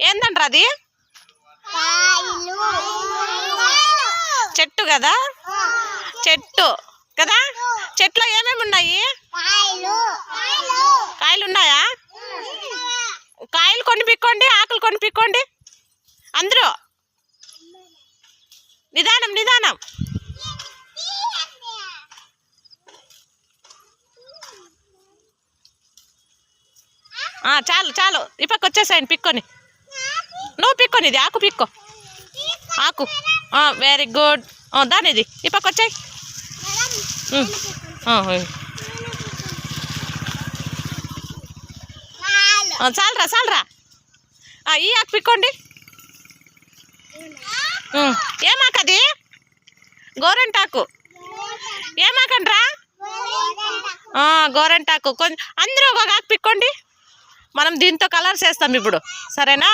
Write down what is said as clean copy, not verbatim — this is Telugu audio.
ఏందంటారా అది? చెట్టు కదా, చెట్టు కదా. చెట్లో ఏమేమి ఉన్నాయి? కాయలు ఉన్నాయా? కాయలు కొన్ని పిక్కోండి, ఆకులు కొన్ని పిక్కోండి. అందరూ నిదానం నిదానం. చాలు చాలు, ఈ పక్క వచ్చేసాయండి పిక్కొని. నువ్వు పిక్కొని, ఇది ఆకు పిక్కో, ఆకు. Very good. దాని ఇది ఈ పక్క వచ్చాయి. చాలరా చాలరా. ఈ ఆకు పిక్కోండి. ఏమాకది? గోరంటాకు. ఏమాకండ్రా? గోరంటాకు. కొంచెం అందరూ ఒక ఆకు పిక్కోండి. మనం దీంతో కలర్స్ వేస్తాం ఇప్పుడు, సరేనా?